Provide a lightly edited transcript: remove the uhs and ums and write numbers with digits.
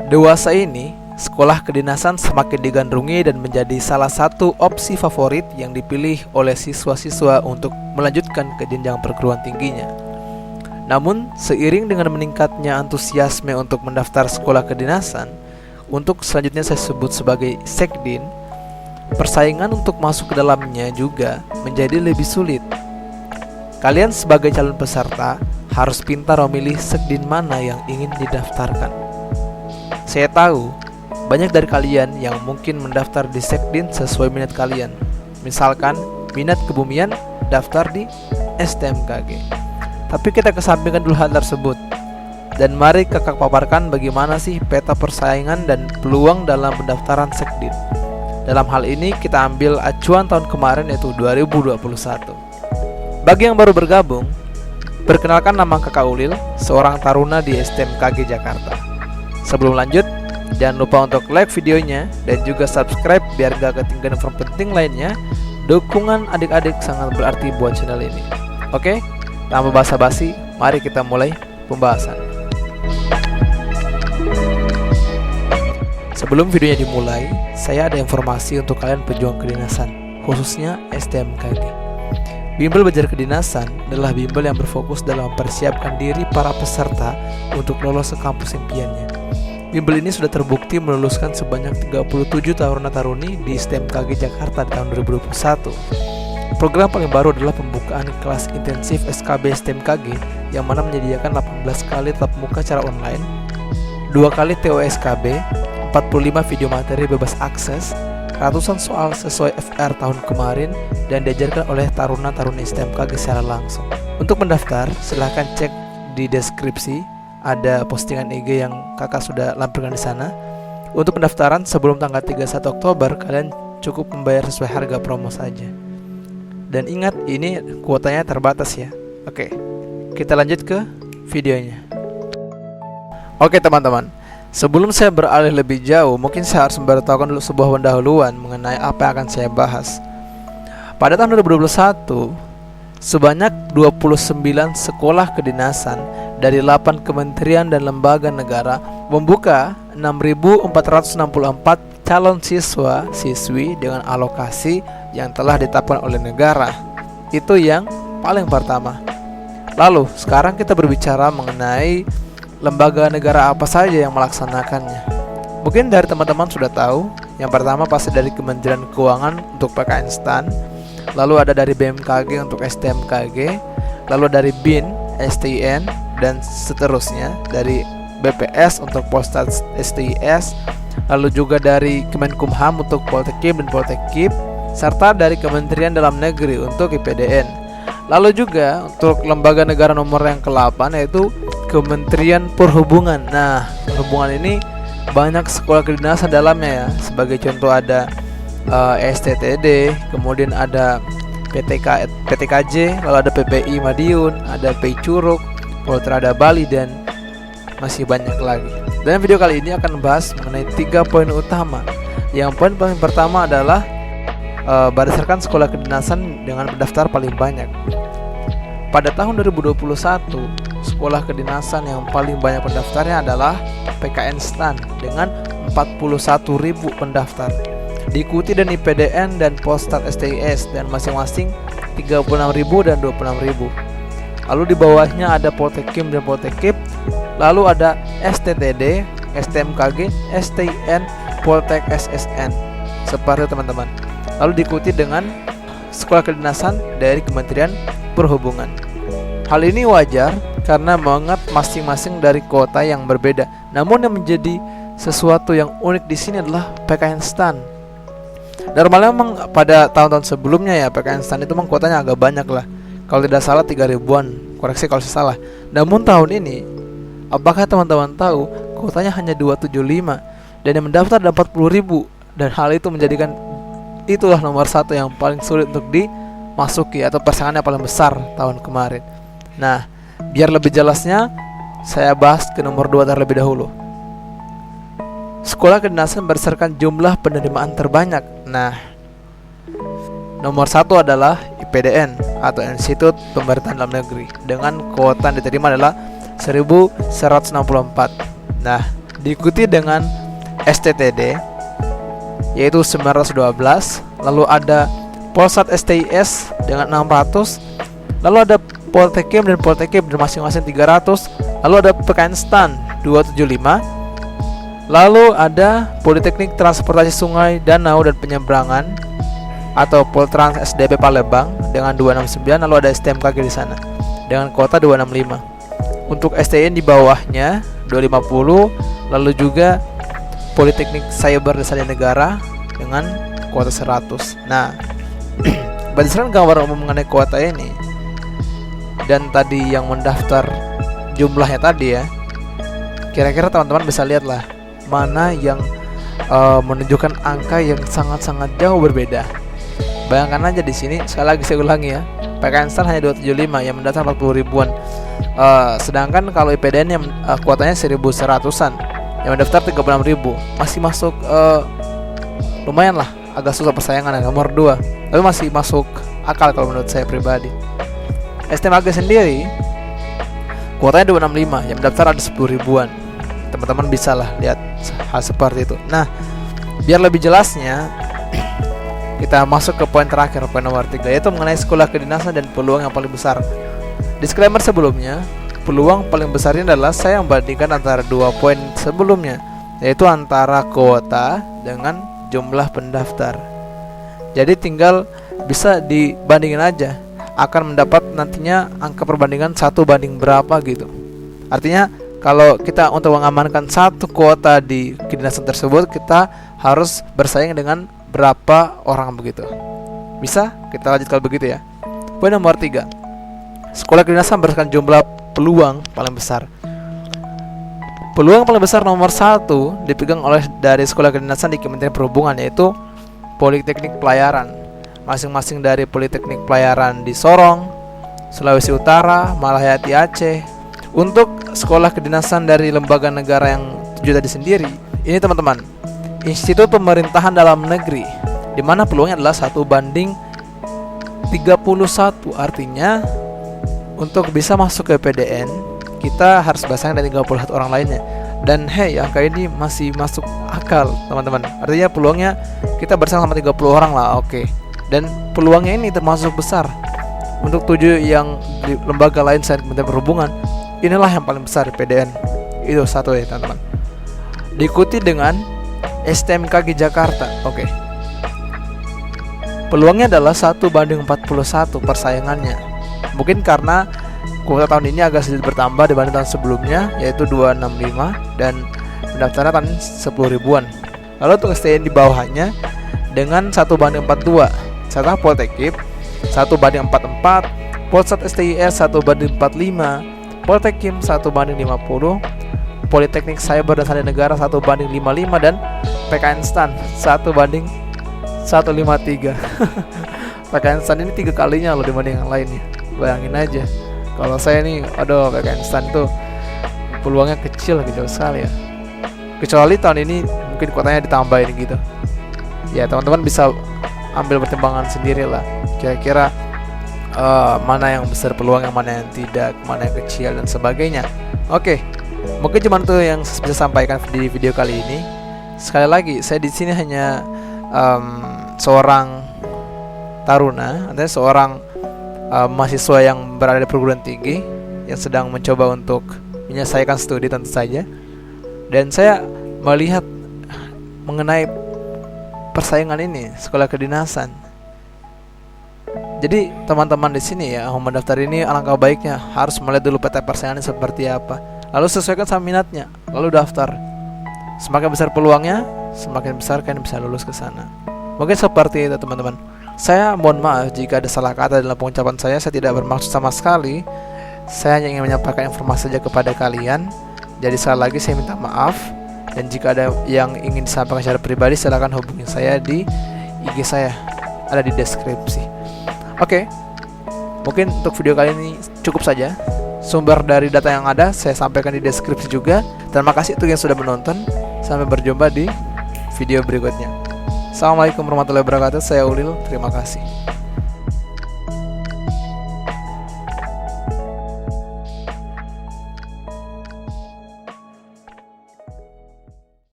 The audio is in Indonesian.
Dewasa ini, sekolah kedinasan semakin digandrungi dan menjadi salah satu opsi favorit yang dipilih oleh siswa-siswa untuk melanjutkan ke jenjang perguruan tingginya. Namun, seiring dengan meningkatnya antusiasme untuk mendaftar sekolah kedinasan, untuk selanjutnya saya sebut sebagai sekdin, persaingan untuk masuk ke dalamnya juga menjadi lebih sulit. Kalian sebagai calon peserta harus pintar memilih sekdin mana yang ingin didaftarkan. Saya tahu banyak dari kalian yang mungkin mendaftar di sekdin sesuai minat kalian. Misalkan minat kebumian, daftar di STMKG. Tapi kita kesampingkan dulu hal tersebut, dan mari kakak paparkan bagaimana sih peta persaingan dan peluang dalam pendaftaran sekdin. Dalam hal ini kita ambil acuan tahun kemarin, yaitu 2021. Bagi yang baru bergabung, perkenalkan, nama kakak Ulil, seorang taruna di STMKG Jakarta. Sebelum lanjut, jangan lupa untuk like videonya dan juga subscribe biar gak ketinggalan info penting lainnya. Dukungan adik-adik sangat berarti buat channel ini. Oke, tanpa basa-basi, mari kita mulai pembahasan. Sebelum videonya dimulai, saya ada informasi untuk kalian pejuang kedinasan, khususnya STMKG. Bimbel Belajar Kedinasan adalah bimbel yang berfokus dalam mempersiapkan diri para peserta untuk lolos ke kampus impiannya. Bimbel ini sudah terbukti meluluskan sebanyak 37 taruna-taruni di STMKG Jakarta di tahun 2021. Program paling baru adalah pembukaan kelas intensif SKB STMKG yang mana menyediakan 18 kali tatap muka secara online, 2 kali TO SKB, 45 video materi bebas akses, ratusan soal sesuai FR tahun kemarin, dan diajarkan oleh taruna-taruni STMKG secara langsung. Untuk mendaftar, silahkan cek di deskripsi. Ada postingan IG yang kakak sudah lampirkan di sana. Untuk pendaftaran sebelum tanggal 31 Oktober, kalian cukup membayar sesuai harga promo saja. Dan ingat, ini kuotanya terbatas ya. Oke, kita lanjut ke videonya. Oke teman-teman, sebelum saya beralih lebih jauh, mungkin saya harus memberitahukan dulu sebuah pendahuluan mengenai apa yang akan saya bahas. Pada tahun 2021, sebanyak 29 sekolah kedinasan dari 8 kementerian dan lembaga negara membuka 6.464 calon siswa-siswi dengan alokasi yang telah ditetapkan oleh negara. Itu yang paling pertama. Lalu, sekarang kita berbicara mengenai lembaga negara apa saja yang melaksanakannya. Mungkin dari teman-teman sudah tahu. Yang pertama pasti dari Kementerian Keuangan untuk PKN STAN, lalu ada dari BMKG untuk STMKG, lalu dari BIN, STIN, dan seterusnya, dari BPS untuk Polstat STIS, lalu juga dari Kemenkumham untuk Poltekim dan Poltekip, serta dari Kementerian Dalam Negeri untuk IPDN. Lalu juga untuk lembaga negara nomor yang ke-8, yaitu Kementerian Perhubungan. Nah, perhubungan ini banyak sekolah kedinasan dalamnya ya. Sebagai contoh ada STTD, kemudian ada PTKJ, lalu ada PPI Madiun, ada PI Curug, Poltrada Bali, dan masih banyak lagi. Dan video kali ini akan membahas mengenai 3 poin utama. Yang poin paling pertama adalah berdasarkan sekolah kedinasan dengan pendaftar paling banyak. Pada tahun 2021, sekolah kedinasan yang paling banyak pendaftarnya adalah PKN STAN dengan 41.000 pendaftar. Diikuti dan IPDN dan Polstat STIS dan masing-masing 36.000 dan 26.000. Lalu di bawahnya ada Poltekim dan Poltekip, lalu ada STTD, STMKG, STIN, Poltek SSN. Seperti teman-teman. Lalu diikuti dengan sekolah kedinasan dari Kementerian Perhubungan. Hal ini wajar karena mengingat masing-masing dari kota yang berbeda. Namun yang menjadi sesuatu yang unik di sini adalah PKN STAN. Normalnya memang pada tahun-tahun sebelumnya ya PKN STAN itu memang kuotanya agak banyak lah. Kalau tidak salah 3.000-an, koreksi kalau saya salah. Namun tahun ini, apakah teman-teman tahu kuotanya hanya 275 dan yang mendaftar ada 40.000, dan hal itu menjadikan itulah nomor 1 yang paling sulit untuk dimasuki atau persaingannya paling besar tahun kemarin. Nah, biar lebih jelasnya saya bahas ke nomor 2 terlebih dahulu. Sekolah kedinasan berdasarkan jumlah penerimaan terbanyak. Nah, nomor 1 adalah IPDN atau Institut Pemerintahan Dalam Negeri dengan kuota yang diterima adalah 1.164. Nah, diikuti dengan STTD yaitu 912, lalu ada Polsat STIS dengan 600, lalu ada Poltekim dan Poltekim dan masing-masing 300, lalu ada PKN STAN 275, lalu ada Politeknik Transportasi Sungai, Danau dan Penyeberangan atau Poltrans SDP Palembang dengan 269, lalu ada STMKG di sana dengan kuota 265. Untuk STN di bawahnya 250, lalu juga Politeknik Cyber Desa Negara dengan kuota 100. Nah, berdasarkan gambar umum mengenai kuota ini dan tadi yang mendaftar jumlahnya tadi ya, kira-kira teman-teman bisa lihatlah mana yang menunjukkan angka yang sangat-sangat jauh berbeda. Bayangkan aja di sini, sekali lagi saya ulangi ya, PKN STAN hanya 275 yang mendaftar 40 ribuan. Sedangkan kalau IPDN yang kuotanya 1100-an yang mendaftar 36.000, masih masuk lumayan lah, agak susah persaingan ya, nomor 2, tapi masih masuk akal kalau menurut saya pribadi. STMKG sendiri kuotanya 265 yang mendaftar ada 10 ribuan. Teman-teman bisa lah lihat hal seperti itu. Nah, biar lebih jelasnya kita masuk ke poin terakhir, poin nomor 3, yaitu mengenai sekolah kedinasan dan peluang yang paling besar. Disclaimer sebelumnya, peluang paling besar ini adalah saya membandingkan antara dua poin sebelumnya, yaitu antara kuota dengan jumlah pendaftar. Jadi tinggal bisa dibandingin aja, akan mendapat nantinya angka perbandingan 1 banding berapa gitu. Artinya kalau kita untuk mengamankan satu kuota di kedinasan tersebut, kita harus bersaing dengan berapa orang begitu. Bisa? Kita lanjut kalau begitu ya. Poin nomor 3, sekolah kedinasan berdasarkan jumlah peluang paling besar. Peluang paling besar nomor 1 dipegang oleh dari sekolah kedinasan di Kementerian Perhubungan, yaitu Politeknik Pelayaran. Masing-masing dari Politeknik Pelayaran di Sorong, Sulawesi Utara, Malahayati Aceh. Untuk sekolah kedinasan dari lembaga negara yang 7 tadi sendiri, ini teman-teman, Institut Pemerintahan Dalam Negeri, di mana peluangnya adalah 1 banding 31. Artinya untuk bisa masuk ke PDN, kita harus bersaing dengan 31 orang lainnya. Dan angka ini masih masuk akal teman-teman. Artinya peluangnya kita bersaing sama 30 orang lah, oke. Dan peluangnya ini termasuk besar. Untuk 7 yang di lembaga lain selain Kementerian Perhubungan, inilah yang paling besar di PDN. Itu 1 ya teman-teman. Diikuti dengan STMKG Jakarta. Oke. Peluangnya adalah 1 banding 41 persaingannya. Mungkin karena kuota tahun ini agak sedikit bertambah dibanding tahun sebelumnya, yaitu 265, dan pendaftaran tahun 10 ribuan. Lalu untuk STN di bawahnya dengan 1 banding 42, serta Poltekim 1 banding 44, Polsat STIS 1 banding 45, Poltekim 1 banding 50, Politeknik Cyber dan Sandi Negara 1 banding 55, dan PKN STAN 1 banding 153. PKN STAN ini 3 kalinya loh dibanding yang lainnya. Bayangin aja, kalau saya nih, aduh, PKN STAN tuh peluangnya kecil gitu sekali ya. Kecuali tahun ini mungkin kuotanya ditambahin gitu. Ya teman-teman bisa ambil pertimbangan sendiri lah, kira-kira mana yang besar peluang, yang mana yang tidak, mana yang kecil dan sebagainya. Oke, mungkin cuma itu yang bisa sampaikan di video kali ini. Sekali lagi, saya di sini hanya seorang taruna, artinya seorang mahasiswa yang berada di perguruan tinggi yang sedang mencoba untuk menyelesaikan studi tentu saja. Dan saya melihat mengenai persaingan ini sekolah kedinasan. Jadi teman-teman di sini ya, mau mendaftar ini alangkah baiknya harus melihat dulu peta persaingannya seperti apa, lalu sesuaikan sama minatnya, lalu daftar. Semakin besar peluangnya, semakin besar kalian bisa lulus ke sana. Mungkin seperti itu teman-teman. Saya mohon maaf jika ada salah kata dalam pengucapan saya tidak bermaksud sama sekali. Saya hanya ingin menyampaikan informasi saja kepada kalian. Jadi sekali lagi saya minta maaf. Dan jika ada yang ingin disampaikan secara pribadi, silakan hubungi saya di IG saya, ada di deskripsi. Oke, mungkin untuk video kali ini cukup saja. Sumber dari data yang ada saya sampaikan di deskripsi juga. Terima kasih untuk yang sudah menonton. Sampai berjumpa di video berikutnya. Assalamualaikum warahmatullahi wabarakatuh. Saya Ulil, terima kasih.